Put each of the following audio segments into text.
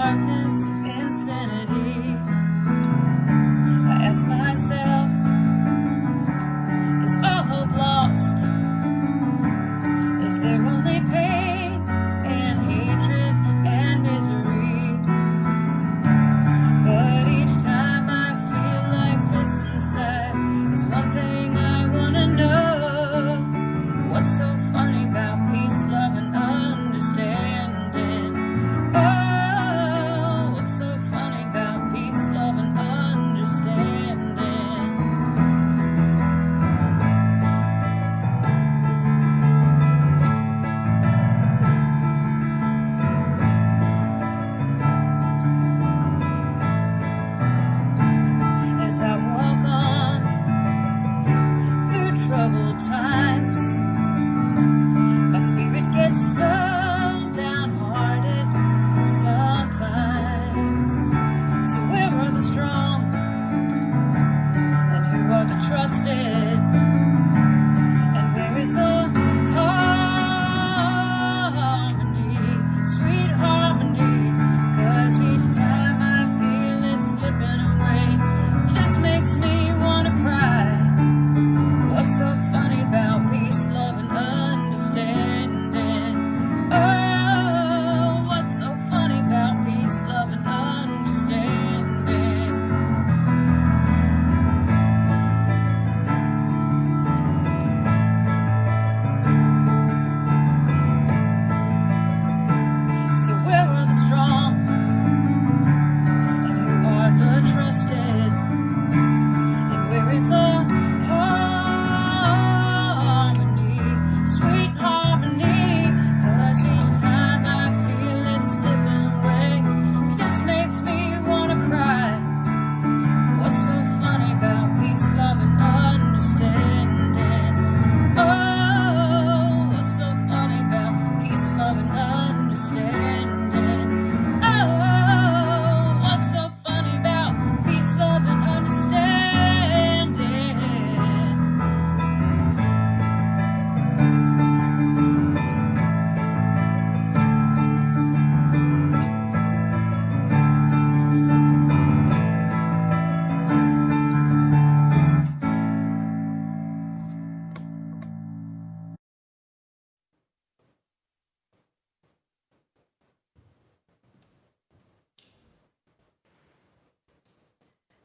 darkness of insanity, I ask myself, is all hope lost? Is there only pain and hatred and misery? But each time I feel like this inside, there's one thing I wanna know. What's so funny about peace, love, and understanding? Oh, what's so funny about peace, love, and understanding? As I walk on through troubled times, my spirit gets so downhearted sometimes. So where are the strong, and who are the trusted, and where is the harmony, sweet harmony? 'Cause each time I feel it slipping away, this makes me wanna cry. What's so funny about peace, love, and understanding? Oh, what's so funny about peace, love, and understanding? So where are the strong, and who are the trusted, and where is the harmony, sweet harmony? 'Cause each time I feel it slipping away, this makes me wanna cry. What's so funny about peace, love, and understanding? Oh, what's so funny about peace, love, and understanding? Oh, what's so funny about peace, love, and understanding?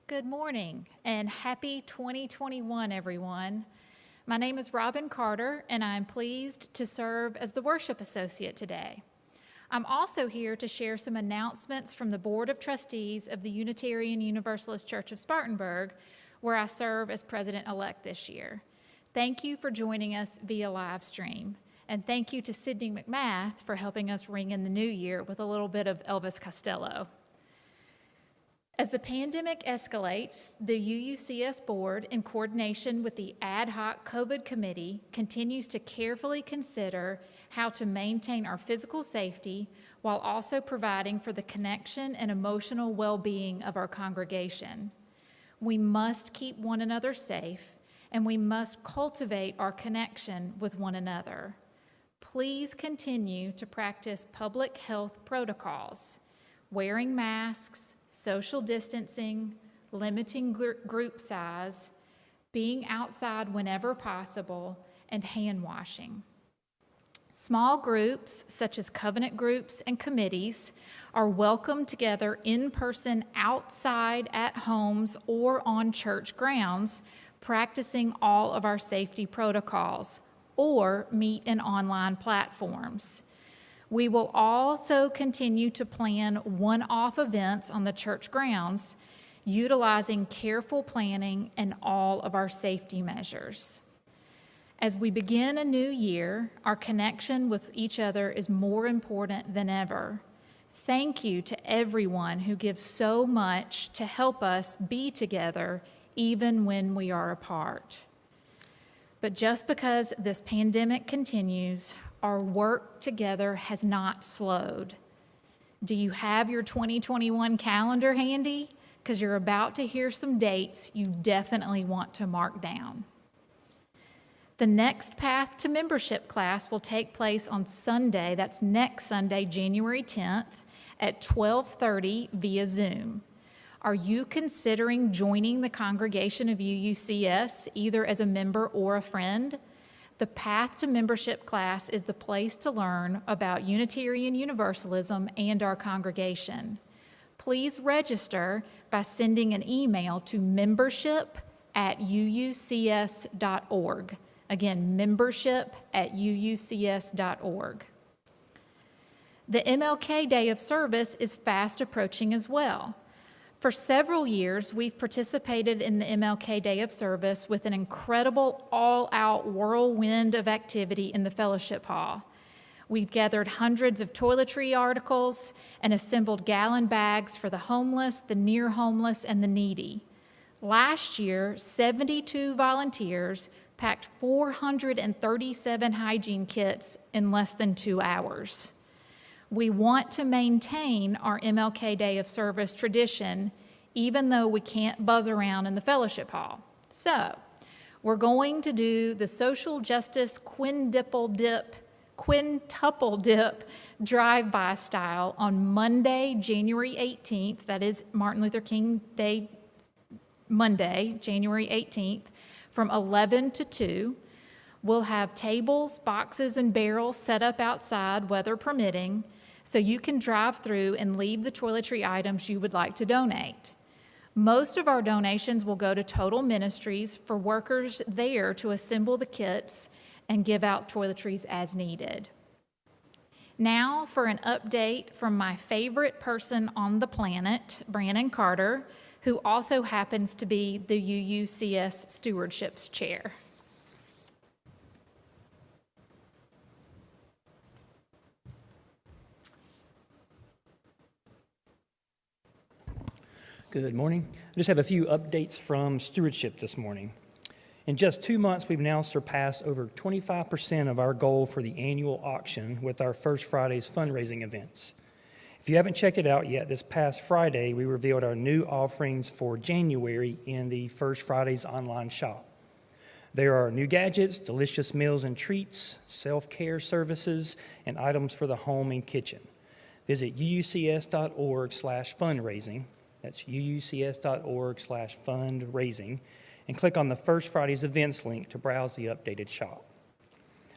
Good morning and happy 2021, everyone. My name is Robin Carter, and I'm pleased to serve as the worship associate today. I'm also here to share some announcements from the Board of Trustees of the Unitarian Universalist Church of Spartanburg, where I serve as president-elect this year. Thank you for joining us via live stream, and thank you to Sydney McMath for helping us ring in the new year with a little bit of Elvis Costello. As the pandemic escalates, the UUCS Board, in coordination with the Ad Hoc COVID Committee, continues to carefully consider how to maintain our physical safety while also providing for the connection and emotional well-being of our congregation. We must keep one another safe, and we must cultivate our connection with one another. Please continue to practice public health protocols: wearing masks, social distancing, limiting group size, being outside whenever possible, and hand washing. Small groups, such as covenant groups and committees, are welcome together in person outside at homes or on church grounds, practicing all of our safety protocols, or meet in online platforms. We will also continue to plan one-off events on the church grounds, utilizing careful planning and all of our safety measures. As we begin a new year, our connection with each other is more important than ever. Thank you to everyone who gives so much to help us be together even when we are apart. But just because this pandemic continues, our work together has not slowed. Do you have your 2021 calendar handy? Because you're about to hear some dates you definitely want to mark down. The next Path to Membership class will take place on Sunday, that's next Sunday, January 10th, at 12:30 via Zoom. Are you considering joining the congregation of UUCS, either as a member or a friend? The Path to Membership class is the place to learn about Unitarian Universalism and our congregation. Please register by sending an email to membership@uucs.org. Again, membership@uucs.org. The MLK Day of Service is fast approaching as well. For several years, we've participated in the MLK Day of Service with an incredible all-out whirlwind of activity in the fellowship hall. We've gathered hundreds of toiletry articles and assembled gallon bags for the homeless, the near homeless, and the needy. Last year, 72 volunteers packed 437 hygiene kits in less than 2 hours. We want to maintain our MLK Day of Service tradition, even though we can't buzz around in the fellowship hall. So, we're going to do the social justice quintuple dip drive-by style on Monday, January 18th. That is Martin Luther King Day, Monday, January 18th, from 11 to 2. We'll have tables, boxes, and barrels set up outside, weather permitting, so you can drive through and leave the toiletry items you would like to donate. Most of our donations will go to Total Ministries for workers there to assemble the kits and give out toiletries as needed. Now for an update from my favorite person on the planet, Brannon Carter, who also happens to be the UUCS Stewardship's Chair. Good morning. I just have a few updates from stewardship this morning. In just 2 months, we've now surpassed over 25% of our goal for the annual auction with our First Fridays fundraising events. If you haven't checked it out yet, this past Friday, we revealed our new offerings for January in the First Fridays online shop. There are new gadgets, delicious meals and treats, self-care services, and items for the home and kitchen. Visit uucs.org/fundraising. That's uucs.org/fundraising, and click on the First Fridays events link to browse the updated shop.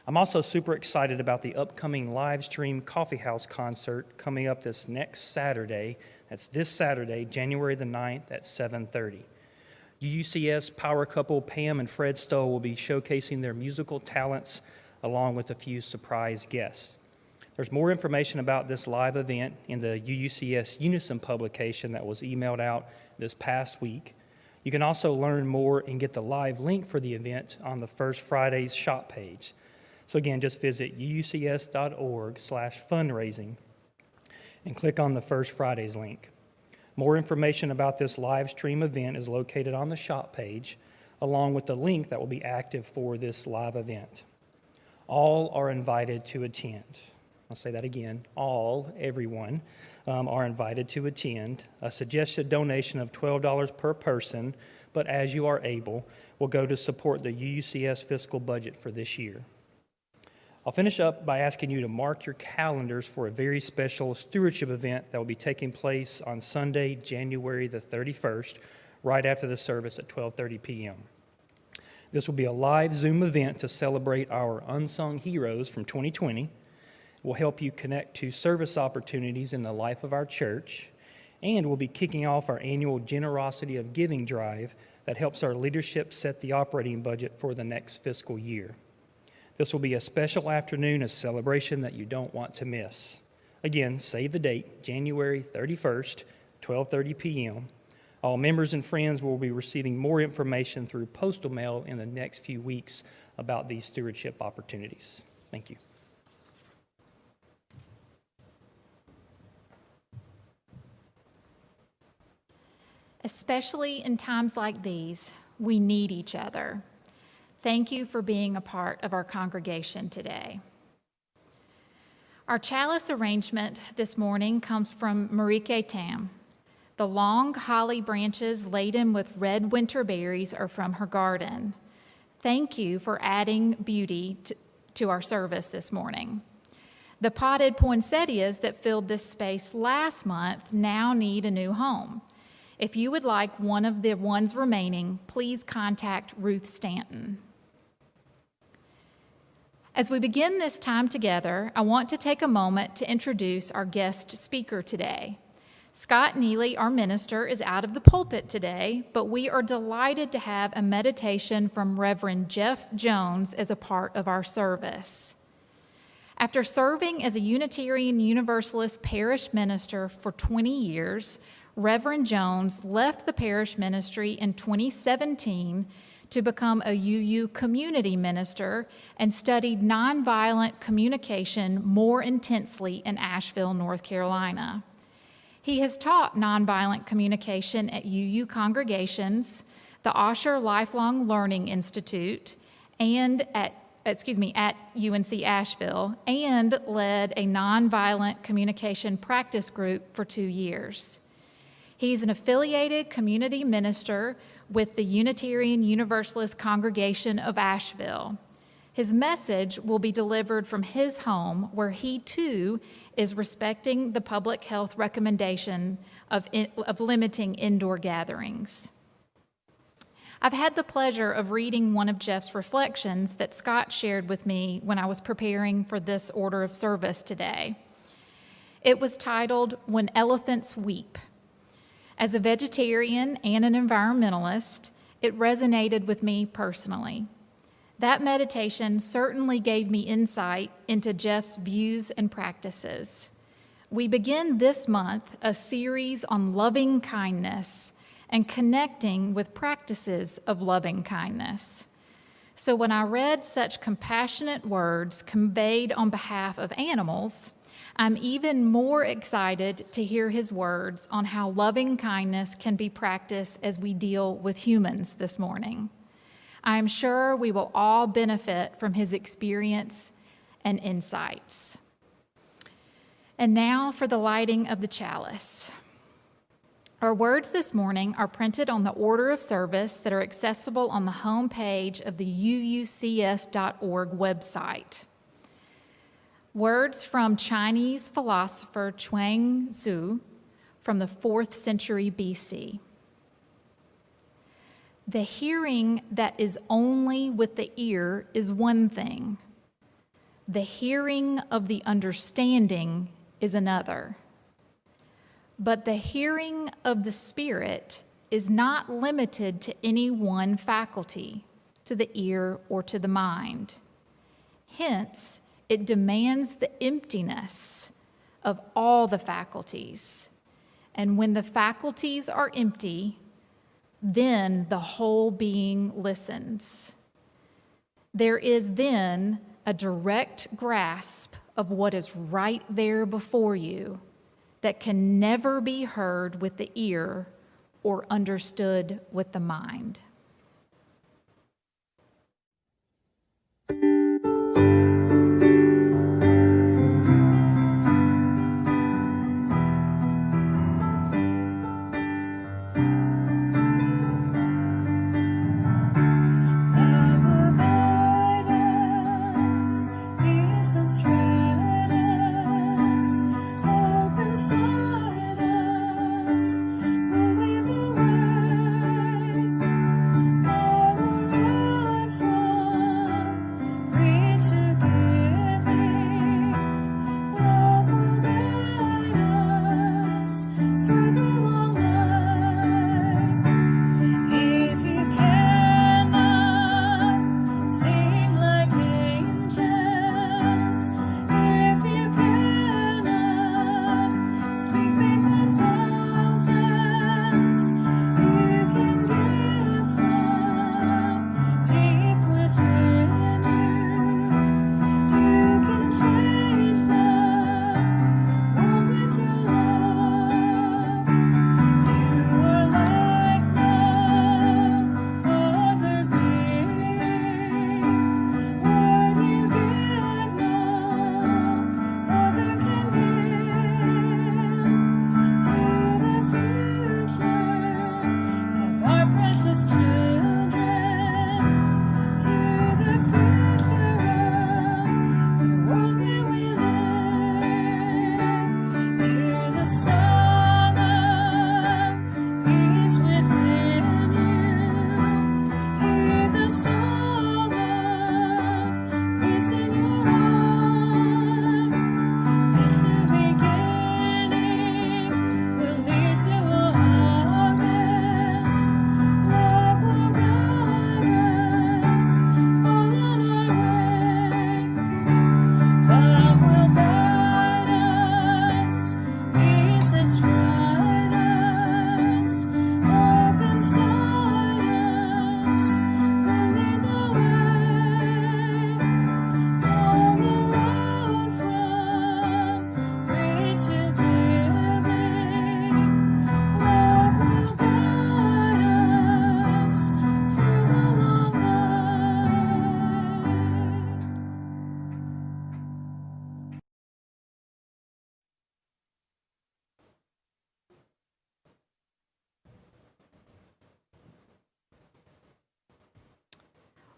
I'm also super excited about the upcoming live stream coffee house concert coming up this next Saturday. That's this Saturday, January the 9th at 7:30. UUCS power couple Pam and Fred Stowe will be showcasing their musical talents along with a few surprise guests. There's more information about this live event in the UUCS Unison publication that was emailed out this past week. You can also learn more and get the live link for the event on the First Fridays shop page. So again, just visit uucs.org/fundraising and click on the First Fridays link. More information about this live stream event is located on the shop page, along with the link that will be active for this live event. All are invited to attend. I'll say that again, everyone are invited to attend. A suggested donation of $12 per person, but as you are able, will go to support the UUCS fiscal budget for this year. I'll finish up by asking you to mark your calendars for a very special stewardship event that will be taking place on Sunday, January the 31st, right after the service at 12:30 p.m. This will be a live Zoom event to celebrate our unsung heroes from 2020. Will help you connect to service opportunities in the life of our church, and we'll be kicking off our annual Generosity of Giving drive that helps our leadership set the operating budget for the next fiscal year. This will be a special afternoon of celebration that you don't want to miss. Again, save the date, January 31st, 12:30 p.m. All members and friends will be receiving more information through postal mail in the next few weeks about these stewardship opportunities. Thank you. Especially in times like these, we need each other. Thank you for being a part of our congregation today. Our chalice arrangement this morning comes from Marieke Tam. The long holly branches laden with red winter berries are from her garden. Thank you for adding beauty to our service this morning. The potted poinsettias that filled this space last month now need a new home. If you would like one of the ones remaining, please contact Ruth Stanton. As we begin this time together, I want to take a moment to introduce our guest speaker today. Scott Neely, our minister, is out of the pulpit today, but we are delighted to have a meditation from Reverend Jeff Jones as a part of our service. After serving as a Unitarian Universalist parish minister for 20 years, Reverend Jones left the parish ministry in 2017 to become a UU community minister and studied nonviolent communication more intensely in Asheville, North Carolina. He has taught nonviolent communication at UU congregations, the Osher Lifelong Learning Institute, and at UNC Asheville, and led a nonviolent communication practice group for 2 years. He's an affiliated community minister with the Unitarian Universalist Congregation of Asheville. His message will be delivered from his home, where he too is respecting the public health recommendation of limiting indoor gatherings. I've had the pleasure of reading one of Jeff's reflections that Scott shared with me when I was preparing for this order of service today. It was titled, "When Elephants Weep." As a vegetarian and an environmentalist, it resonated with me personally. That meditation certainly gave me insight into Jeff's views and practices. We begin this month a series on loving kindness and connecting with practices of loving kindness. So when I read such compassionate words conveyed on behalf of animals, I'm even more excited to hear his words on how loving kindness can be practiced as we deal with humans this morning. I am sure we will all benefit from his experience and insights. And now for the lighting of the chalice. Our words this morning are printed on the order of service that are accessible on the home page of the uucs.org website. Words from Chinese philosopher Chuang Tzu from the 4th century BC. The hearing that is only with the ear is one thing. The hearing of the understanding is another. But the hearing of the Spirit is not limited to any one faculty, to the ear or to the mind. Hence, it demands the emptiness of all the faculties. And when the faculties are empty, then the whole being listens. There is then a direct grasp of what is right there before you that can never be heard with the ear or understood with the mind. Inside us, will lead the way.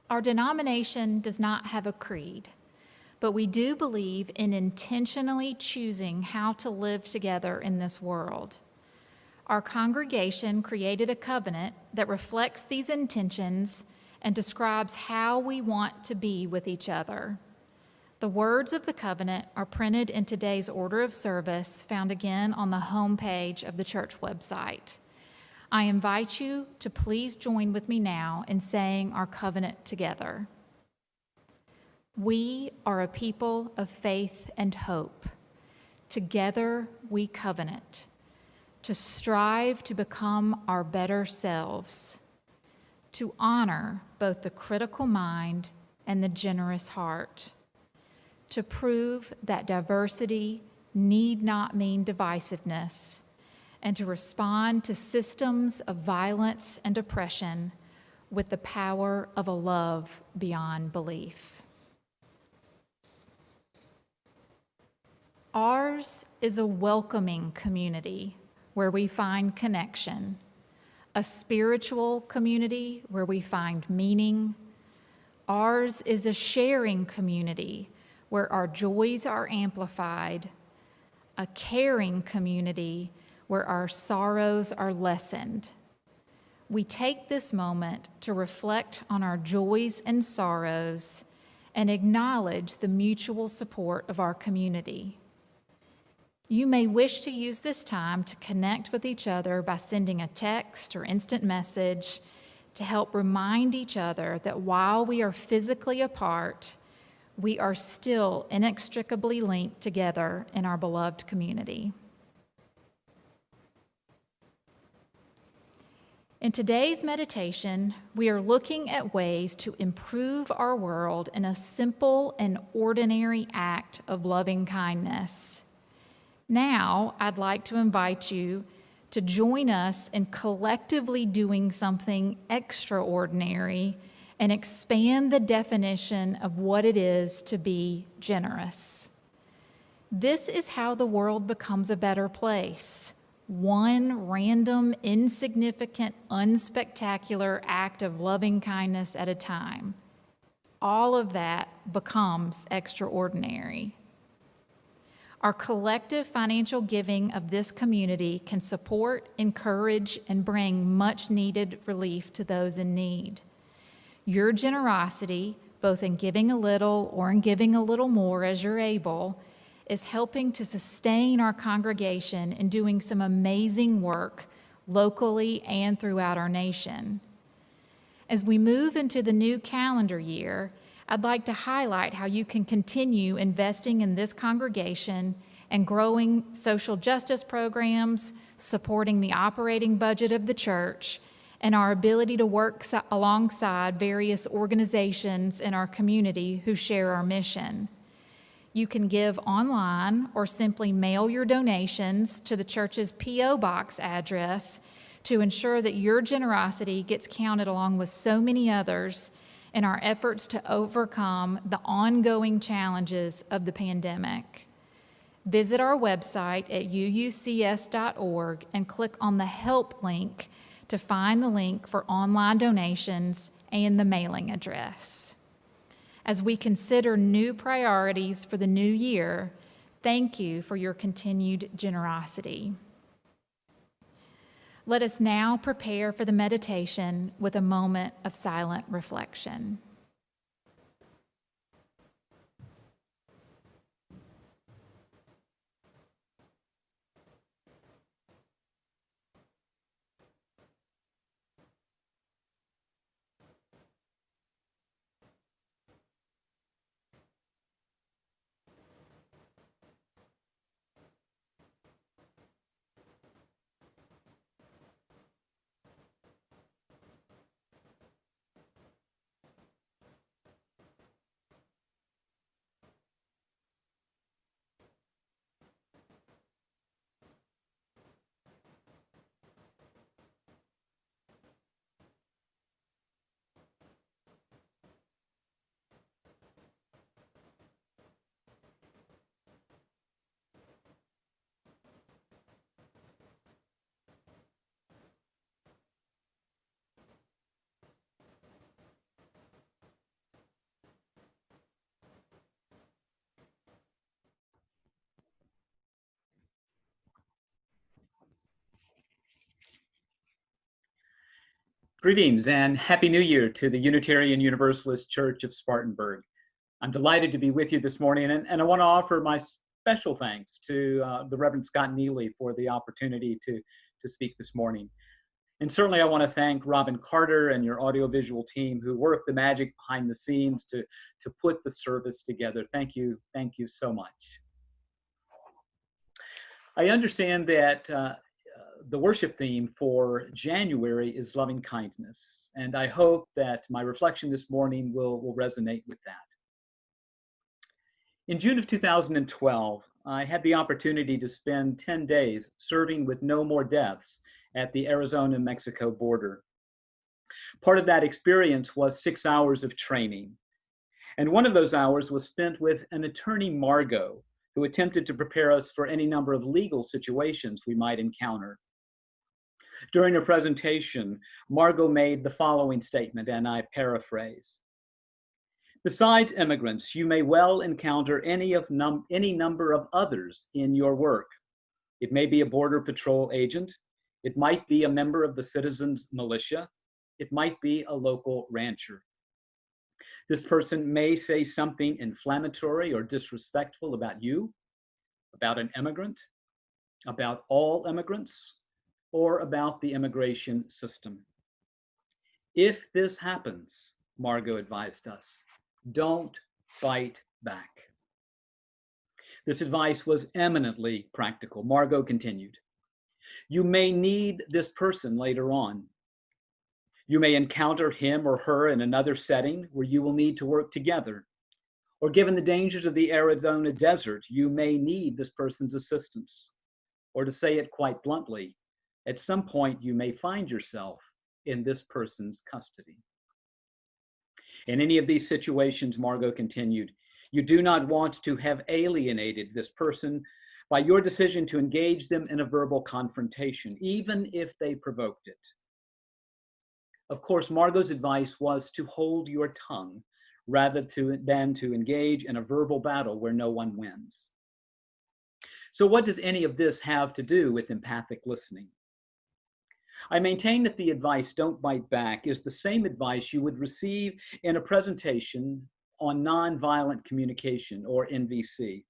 Our denomination does not have a creed, but we do believe in intentionally choosing how to live together in this world. Our congregation created a covenant that reflects these intentions and describes how we want to be with each other. The words of the covenant are printed in today's order of service, found again on the homepage of the church website. I invite you to please join with me now in saying our covenant together. We are a people of faith and hope. Together we covenant to strive to become our better selves, to honor both the critical mind and the generous heart, to prove that diversity need not mean divisiveness, and to respond to systems of violence and oppression with the power of a love beyond belief. Ours is a welcoming community where we find connection, a spiritual community where we find meaning. Ours is a sharing community where our joys are amplified, a caring community where our sorrows are lessened. We take this moment to reflect on our joys and sorrows and acknowledge the mutual support of our community. You may wish to use this time to connect with each other by sending a text or instant message to help remind each other that while we are physically apart, we are still inextricably linked together in our beloved community. In today's meditation, we are looking at ways to improve our world in a simple and ordinary act of loving kindness. Now, I'd like to invite you to join us in collectively doing something extraordinary and expand the definition of what it is to be generous. This is how the world becomes a better place. One random, insignificant, unspectacular act of loving kindness at a time. All of that becomes extraordinary. Our collective financial giving of this community can support, encourage, and bring much-needed relief to those in need. Your generosity, both in giving a little or in giving a little more as you're able, is helping to sustain our congregation in doing some amazing work locally and throughout our nation. As we move into the new calendar year, I'd like to highlight how you can continue investing in this congregation and growing social justice programs, supporting the operating budget of the church, and our ability to work alongside various organizations in our community who share our mission. You can give online or simply mail your donations to the church's P.O. Box address to ensure that your generosity gets counted along with so many others in our efforts to overcome the ongoing challenges of the pandemic. Visit our website at uucs.org and click on the Help link to find the link for online donations and the mailing address. As we consider new priorities for the new year, thank you for your continued generosity. Let us now prepare for the meditation with a moment of silent reflection. Greetings and Happy New Year to the Unitarian Universalist Church of Spartanburg. I'm delighted to be with you this morning, and I want to offer my special thanks to the Reverend Scott Neely for the opportunity to speak this morning. And certainly I want to thank Robin Carter and your audiovisual team who worked the magic behind the scenes to put the service together. Thank you so much. I understand that the worship theme for January is loving kindness, and I hope that my reflection this morning will resonate with that. In June of 2012, I had the opportunity to spend 10 days serving with no more deaths at the Arizona-Mexico border. Part of that experience was 6 hours of training, and one of those hours was spent with an attorney, Margot, who attempted to prepare us for any number of legal situations we might encounter. During her presentation, Margot made the following statement, and I paraphrase. Besides immigrants, you may well encounter any number of others in your work. It may be a border patrol agent. It might be a member of the citizens' militia. It might be a local rancher. This person may say something inflammatory or disrespectful about you, about an immigrant, about all immigrants, or about the immigration system. If this happens, Margot advised us, don't fight back. This advice was eminently practical. Margot continued, you may need this person later on. You may encounter him or her in another setting where you will need to work together. Or given the dangers of the Arizona desert, you may need this person's assistance. Or to say it quite bluntly, at some point you may find yourself in this person's custody. In any of these situations, Margot continued, you do not want to have alienated this person by your decision to engage them in a verbal confrontation, even if they provoked it. Of course, Margot's advice was to hold your tongue rather than to engage in a verbal battle where no one wins. So what does any of this have to do with empathic listening? I maintain that the advice, don't bite back, is the same advice you would receive in a presentation on nonviolent communication, or NVC.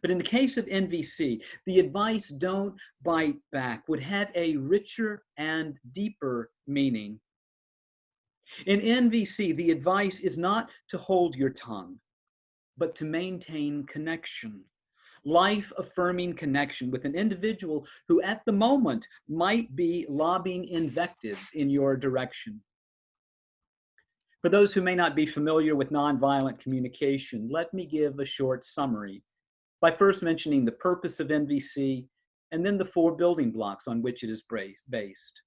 But in the case of NVC, the advice, don't bite back, would have a richer and deeper meaning. In NVC, the advice is not to hold your tongue, but to maintain connection. Life-affirming connection with an individual who at the moment might be lobbing invectives in your direction. For those who may not be familiar with nonviolent communication, let me give a short summary by first mentioning the purpose of NVC and then the 4 building blocks on which it is based.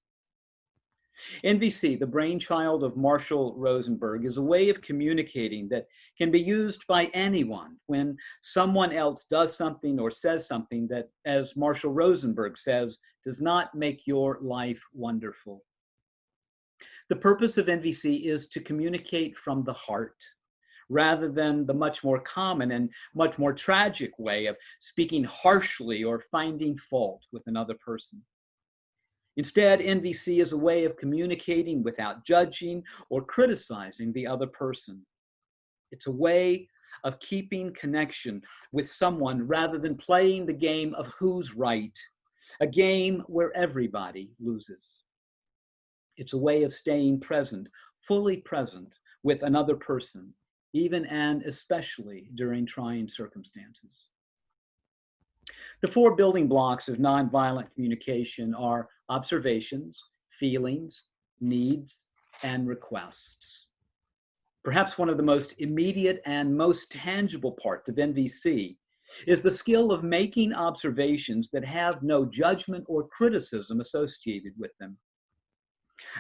NVC, the brainchild of Marshall Rosenberg, is a way of communicating that can be used by anyone when someone else does something or says something that, as Marshall Rosenberg says, does not make your life wonderful. The purpose of NVC is to communicate from the heart, rather than the much more common and much more tragic way of speaking harshly or finding fault with another person. Instead, NVC is a way of communicating without judging or criticizing the other person. It's a way of keeping connection with someone rather than playing the game of who's right, a game where everybody loses. It's a way of staying present, fully present with another person, even and especially during trying circumstances. The 4 building blocks of nonviolent communication are observations, feelings, needs, and requests. Perhaps one of the most immediate and most tangible parts of NVC is the skill of making observations that have no judgment or criticism associated with them.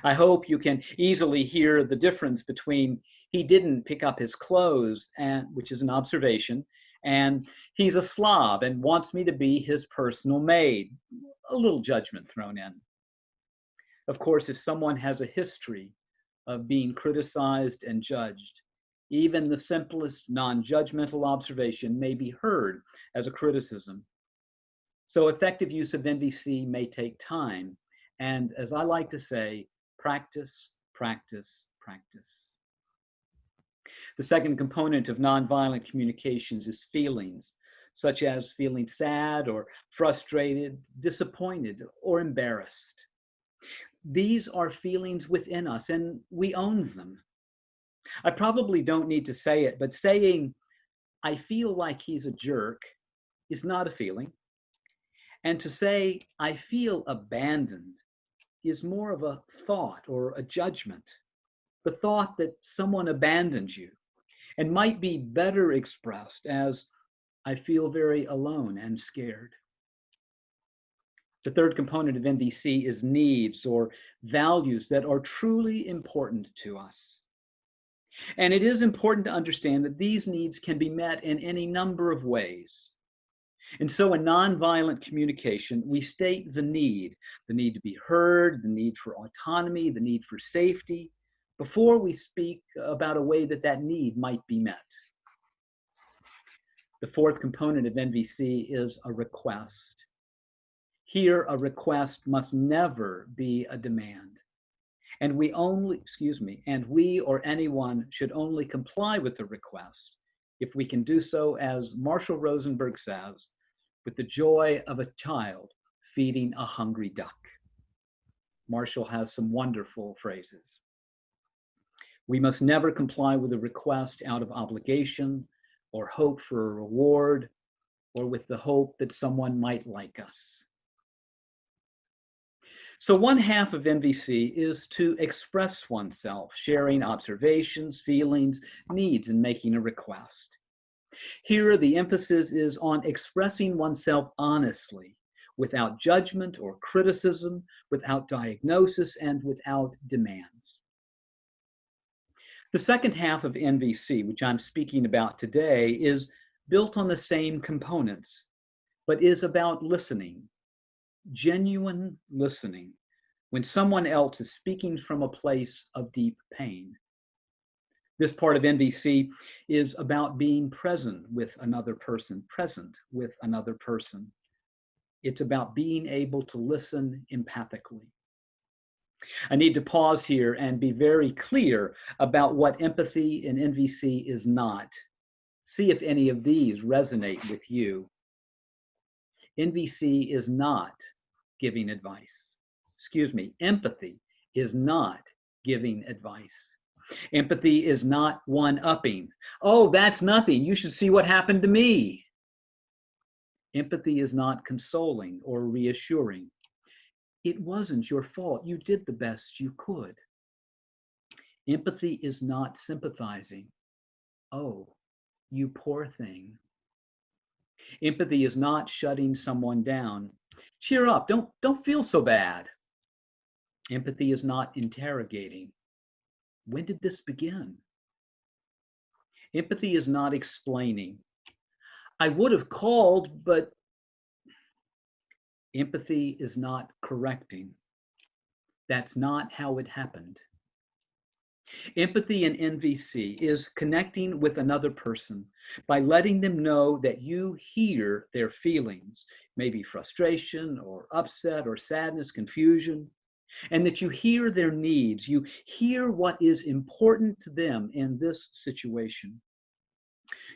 I hope you can easily hear the difference between he didn't pick up his clothes, which is an observation, and he's a slob and wants me to be his personal maid. A little judgment thrown in. Of course, if someone has a history of being criticized and judged, even the simplest non-judgmental observation may be heard as a criticism. So effective use of NVC may take time, and as I like to say, Practice, practice, practice. The second component of nonviolent communications is feelings, such as feeling sad or frustrated, disappointed, or embarrassed. These are feelings within us, and we own them. I probably don't need to say it, but saying, I feel like he's a jerk, is not a feeling. And to say, I feel abandoned, is more of a thought or a judgment. The thought that someone abandoned you, and might be better expressed as, I feel very alone and scared. The third component of NVC is needs or values that are truly important to us. And it is important to understand that these needs can be met in any number of ways. And so in nonviolent communication, we state the need to be heard, the need for autonomy, the need for safety, before we speak about a way that that need might be met. The fourth component of NVC is a request. Here, a request must never be a demand. And we or anyone should only comply with the request if we can do so, as Marshall Rosenberg says, with the joy of a child feeding a hungry duck. Marshall has some wonderful phrases. We must never comply with a request out of obligation or hope for a reward or with the hope that someone might like us. So one half of NVC is to express oneself, sharing observations, feelings, needs, and making a request. Here, the emphasis is on expressing oneself honestly, without judgment or criticism, without diagnosis, and without demands. The second half of NVC, which I'm speaking about today, is built on the same components, but is about listening, genuine listening, when someone else is speaking from a place of deep pain. This part of NVC is about being present with another person. It's about being able to listen empathically. I need to pause here and be very clear about what empathy in NVC is not. See if any of these resonate with you. NVC is not giving advice. Empathy is not giving advice. Empathy is not one-upping. Oh, that's nothing. You should see what happened to me. Empathy is not consoling or reassuring. It wasn't your fault. You did the best you could. Empathy is not sympathizing. Oh, you poor thing. Empathy is not shutting someone down. Cheer up. Don't feel so bad. Empathy is not interrogating. When did this begin? Empathy is not explaining. I would have called, but empathy is not correcting. That's not how it happened. Empathy in NVC is connecting with another person by letting them know that you hear their feelings, maybe frustration or upset or sadness, confusion, and that you hear their needs. You hear what is important to them in this situation.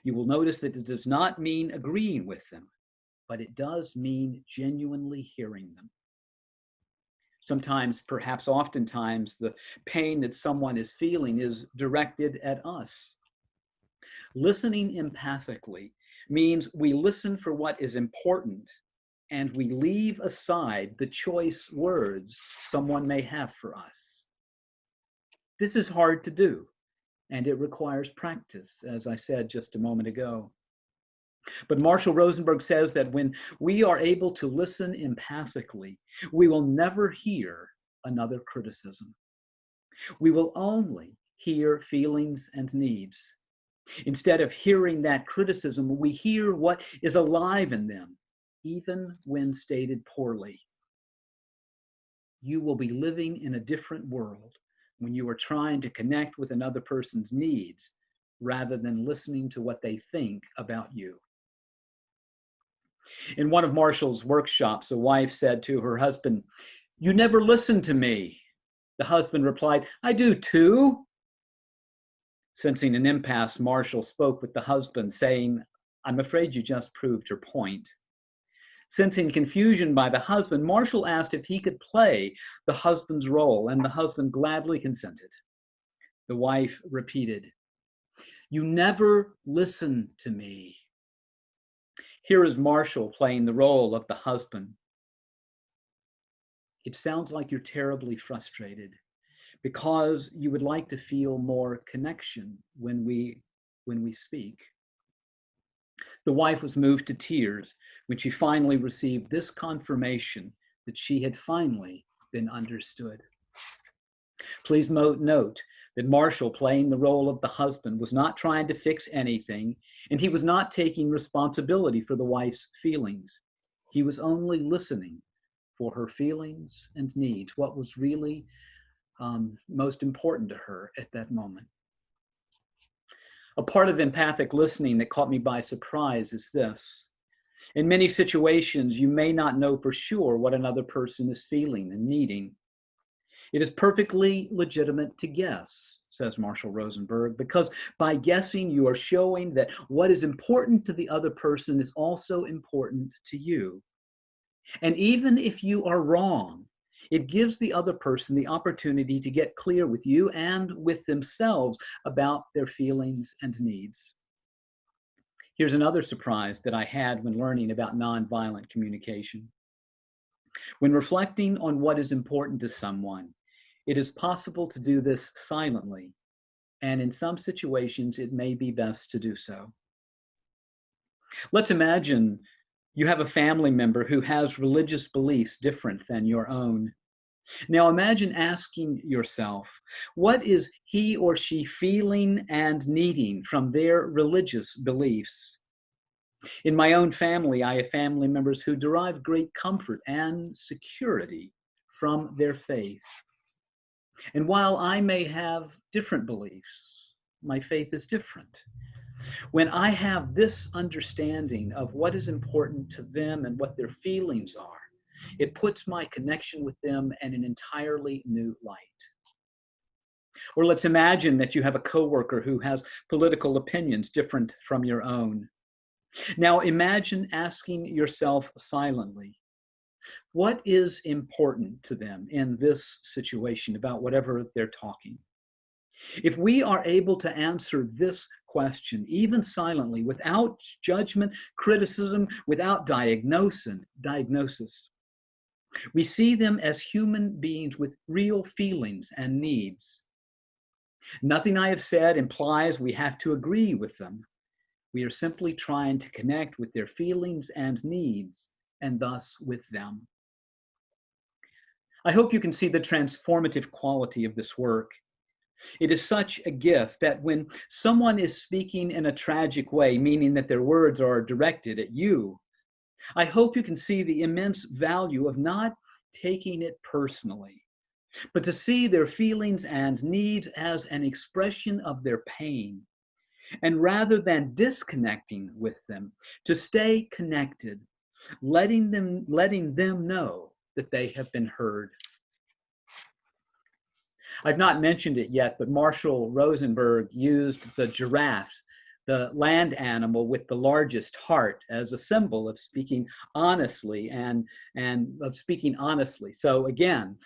You will notice that it does not mean agreeing with them, but it does mean genuinely hearing them. Sometimes, perhaps oftentimes, the pain that someone is feeling is directed at us. Listening empathically means we listen for what is important and we leave aside the choice words someone may have for us. This is hard to do, and it requires practice, as I said just a moment ago. But Marshall Rosenberg says that when we are able to listen empathically, we will never hear another criticism. We will only hear feelings and needs. Instead of hearing that criticism, we hear what is alive in them, even when stated poorly. You will be living in a different world when you are trying to connect with another person's needs rather than listening to what they think about you. In one of Marshall's workshops, a wife said to her husband, "You never listen to me." The husband replied, I do too. Sensing an impasse, Marshall spoke with the husband, saying, I'm afraid you just proved your point. Sensing confusion by the husband, Marshall asked if he could play the husband's role, and the husband gladly consented. The wife repeated, You never listen to me. Here is Marshall playing the role of the husband. It sounds like you're terribly frustrated because you would like to feel more connection when we speak. The wife was moved to tears when she finally received this confirmation that she had finally been understood. Please note that Marshall, playing the role of the husband, was not trying to fix anything, and he was not taking responsibility for the wife's feelings. He was only listening for her feelings and needs, what was really most important to her at that moment. A part of empathic listening that caught me by surprise is this. In many situations, you may not know for sure what another person is feeling and needing. It is perfectly legitimate to guess, says Marshall Rosenberg, because by guessing, you are showing that what is important to the other person is also important to you. And even if you are wrong, it gives the other person the opportunity to get clear with you and with themselves about their feelings and needs. Here's another surprise that I had when learning about nonviolent communication. When reflecting on what is important to someone, it is possible to do this silently, and in some situations, it may be best to do so. Let's imagine you have a family member who has religious beliefs different than your own. Now imagine asking yourself, what is he or she feeling and needing from their religious beliefs? In my own family, I have family members who derive great comfort and security from their faith. And while I may have different beliefs, my faith is different. When I have this understanding of what is important to them and what their feelings are, it puts my connection with them in an entirely new light. Or let's imagine that you have a coworker who has political opinions different from your own. Now imagine asking yourself silently, what is important to them in this situation about whatever they're talking? If we are able to answer this question, even silently, without judgment, criticism, without diagnosis, we see them as human beings with real feelings and needs. Nothing I have said implies we have to agree with them. We are simply trying to connect with their feelings and needs, and thus with them. I hope you can see the transformative quality of this work. It is such a gift that when someone is speaking in a tragic way, meaning that their words are directed at you, I hope you can see the immense value of not taking it personally, but to see their feelings and needs as an expression of their pain. And rather than disconnecting with them, to stay connected, letting them know that they have been heard. I've not mentioned it yet, but Marshall Rosenberg used the giraffe, the land animal with the largest heart, as a symbol of speaking honestly and of speaking honestly. So again,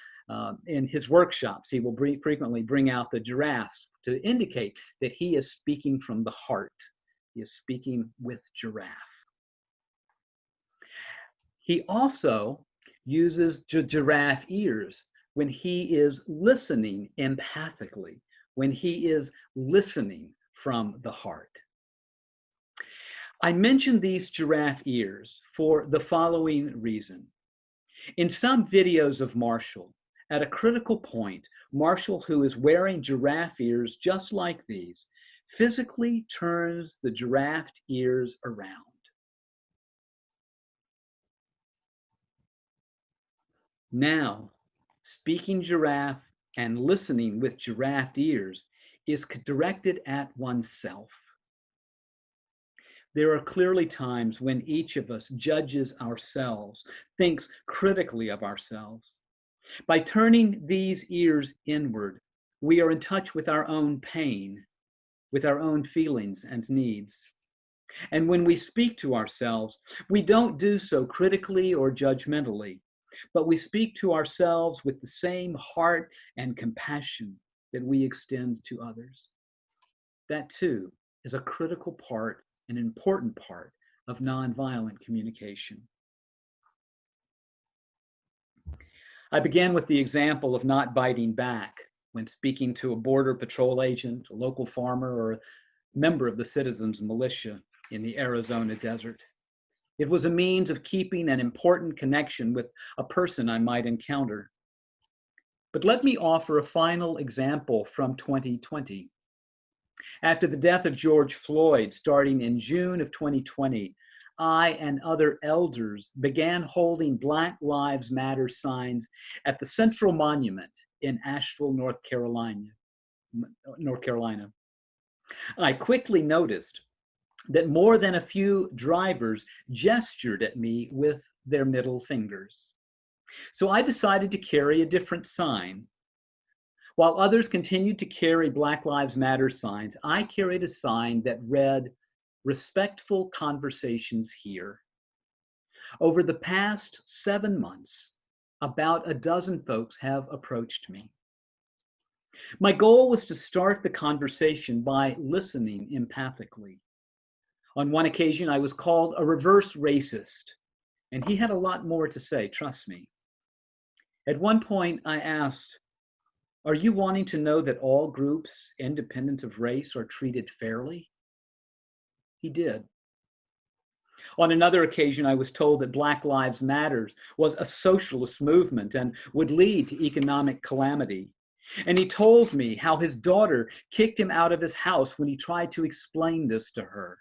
in his workshops, he will frequently bring out the giraffes to indicate that he is speaking from the heart. He is speaking with giraffe. He also uses giraffe ears when he is listening empathically, when he is listening from the heart. I mention these giraffe ears for the following reason. In some videos of Marshall, at a critical point, Marshall, who is wearing giraffe ears just like these, physically turns the giraffe ears around. Now, speaking giraffe and listening with giraffe ears is directed at oneself. There are clearly times when each of us judges ourselves, thinks critically of ourselves. By turning these ears inward, we are in touch with our own pain, with our own feelings and needs. And when we speak to ourselves, we don't do so critically or judgmentally, but we speak to ourselves with the same heart and compassion that we extend to others. That too is a critical part, an important part of nonviolent communication. I began with the example of not biting back when speaking to a border patrol agent, a local farmer, or a member of the citizens' militia in the Arizona desert. It was a means of keeping an important connection with a person I might encounter. But let me offer a final example from 2020. After the death of George Floyd, starting in June of 2020, I and other elders began holding Black Lives Matter signs at the Central Monument in Asheville, North Carolina. I quickly noticed that more than a few drivers gestured at me with their middle fingers. So I decided to carry a different sign. While others continued to carry Black Lives Matter signs, I carried a sign that read, "Respectful conversations here." Over the past 7 months, about a dozen folks have approached me. My goal was to start the conversation by listening empathically. On one occasion, I was called a reverse racist, and he had a lot more to say, trust me. At one point, I asked, "Are you wanting to know that all groups, independent of race, are treated fairly?" He did. On another occasion, I was told that Black Lives Matter was a socialist movement and would lead to economic calamity. And he told me how his daughter kicked him out of his house when he tried to explain this to her.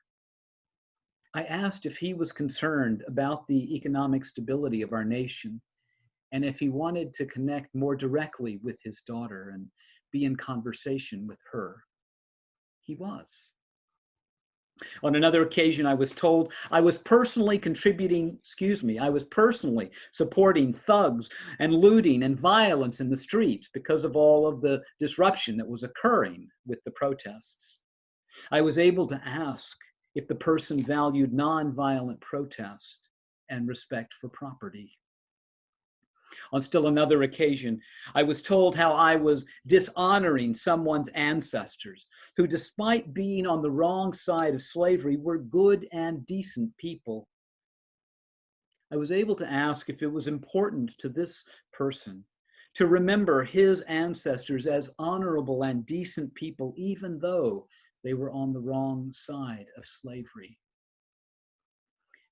I asked if he was concerned about the economic stability of our nation and if he wanted to connect more directly with his daughter and be in conversation with her. He was. On another occasion, I was told I was personally supporting thugs and looting and violence in the streets because of all of the disruption that was occurring with the protests. I was able to ask if the person valued nonviolent protest and respect for property. On still another occasion, I was told how I was dishonoring someone's ancestors who, despite being on the wrong side of slavery, were good and decent people. I was able to ask if it was important to this person to remember his ancestors as honorable and decent people, even though they were on the wrong side of slavery.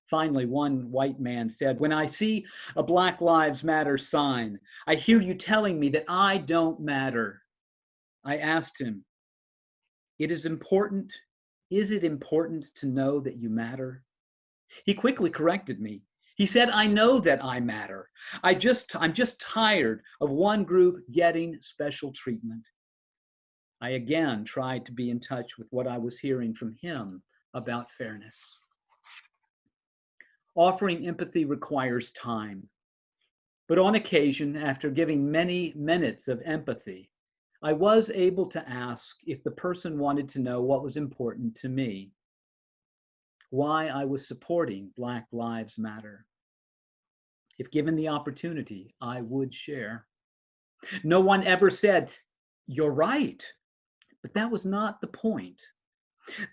Finally, one white man said, "When I see a Black Lives Matter sign, I hear you telling me that I don't matter." I asked him, Is it important to know that you matter?" He quickly corrected me. He said, "I know that I matter. I'm just tired of one group getting special treatment." I again tried to be in touch with what I was hearing from him about fairness. Offering empathy requires time. But on occasion, after giving many minutes of empathy, I was able to ask if the person wanted to know what was important to me, why I was supporting Black Lives Matter. If given the opportunity, I would share. No one ever said, "You're right," but that was not the point.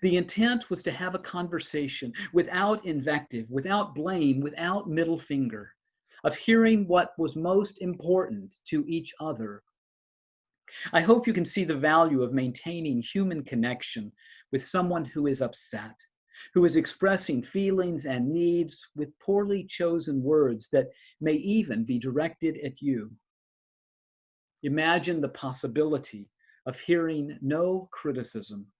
The intent was to have a conversation without invective, without blame, without middle finger, of hearing what was most important to each other. I hope you can see the value of maintaining human connection with someone who is upset, who is expressing feelings and needs with poorly chosen words that may even be directed at you. Imagine the possibility of hearing no criticism,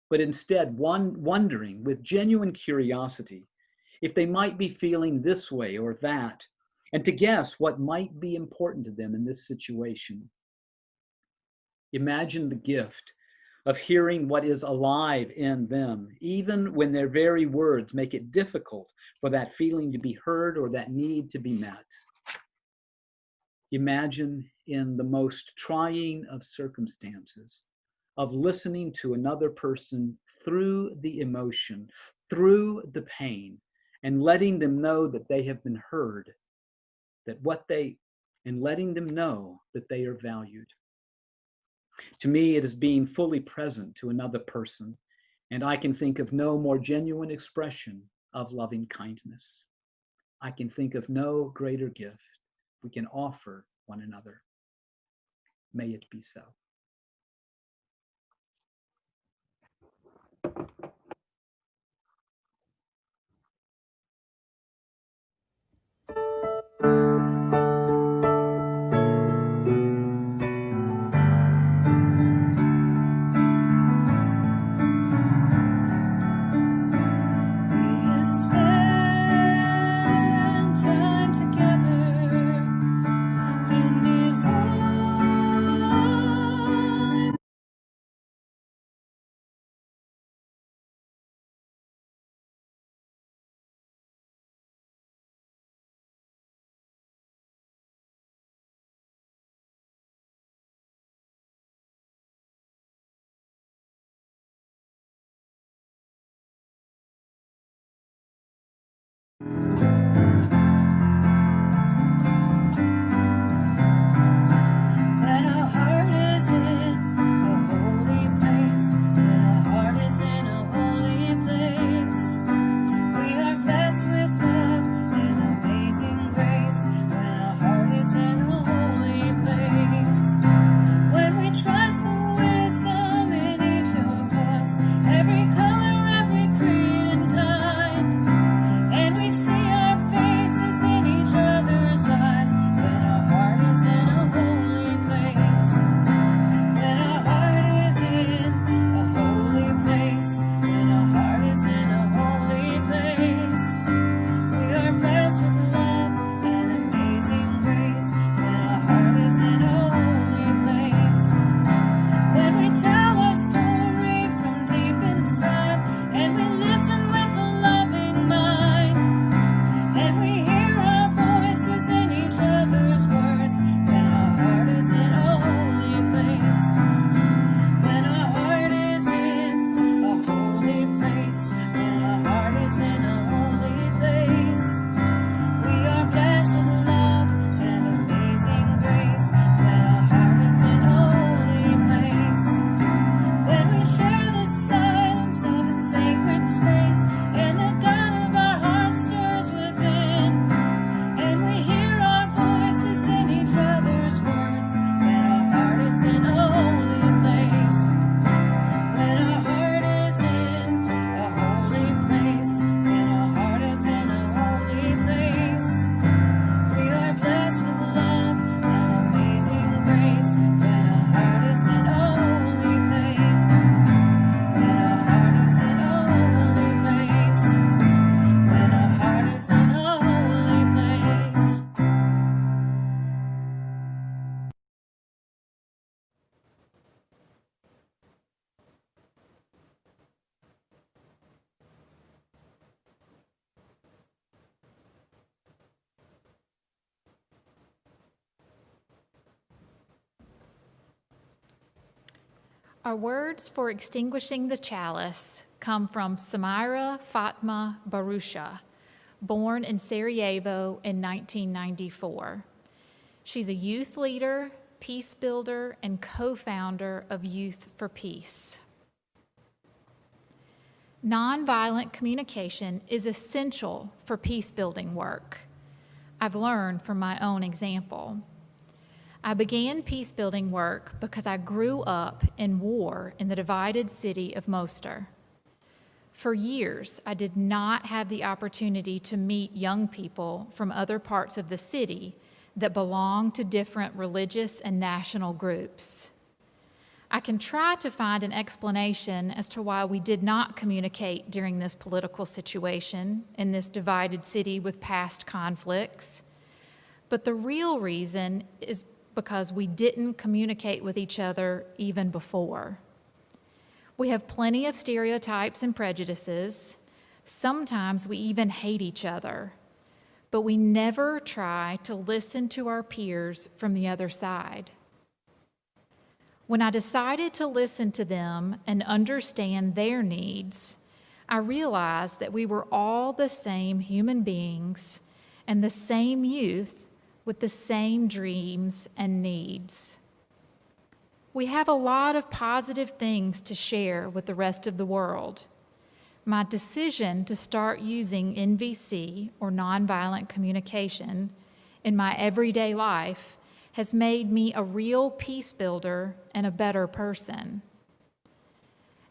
but instead wondering with genuine curiosity if they might be feeling this way or that, and to guess what might be important to them in this situation. Imagine the gift of hearing what is alive in them, even when their very words make it difficult for that feeling to be heard or that need to be met. Imagine in the most trying of circumstances, of listening to another person through the emotion, through the pain, and letting them know that they have been heard, and letting them know that they are valued. To me, it is being fully present to another person, and I can think of no more genuine expression of loving kindness. I can think of no greater gift we can offer one another. May it be so. Our words for extinguishing the chalice come from Samira Fatma Barusha, born in Sarajevo in 1994. She's a youth leader, peace builder, and co-founder of Youth for Peace. Nonviolent communication is essential for peace-building work. I've learned from my own example. I began peace-building work because I grew up in war in the divided city of Mostar. For years, I did not have the opportunity to meet young people from other parts of the city that belong to different religious and national groups. I can try to find an explanation as to why we did not communicate during this political situation in this divided city with past conflicts, but the real reason is because we didn't communicate with each other even before. We have plenty of stereotypes and prejudices. Sometimes we even hate each other. but we never try to listen to our peers from the other side. When I decided to listen to them and understand their needs, I realized that we were all the same human beings and the same youth with the same dreams and needs. We have a lot of positive things to share with the rest of the world. My decision to start using NVC, or nonviolent communication, in my everyday life has made me a real peace builder and a better person.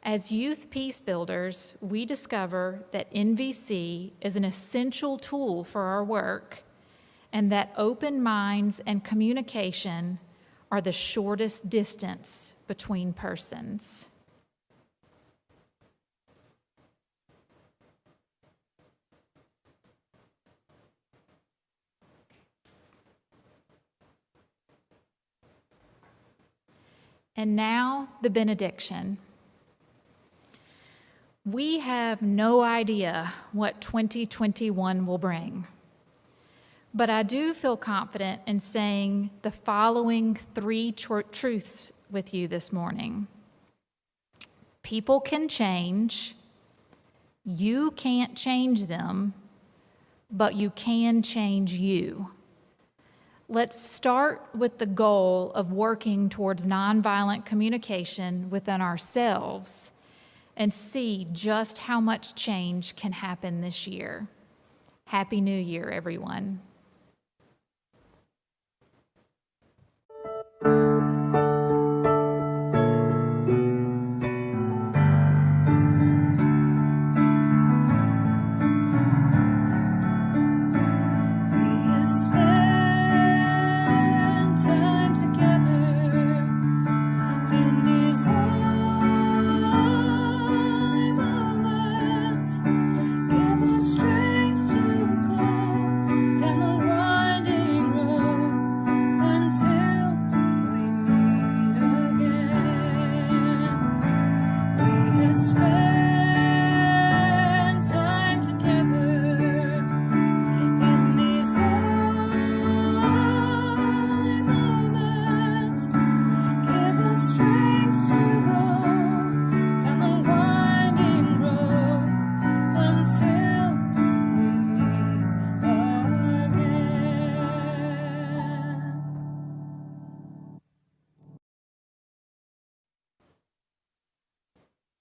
As youth peace builders, we discover that NVC is an essential tool for our work, and that open minds and communication are the shortest distance between persons. And now, the benediction. We have no idea what 2021 will bring, but I do feel confident in saying the following three truths with you this morning. People can change. You can't change them, but you can change you. Let's start with the goal of working towards nonviolent communication within ourselves and see just how much change can happen this year. Happy New Year, everyone.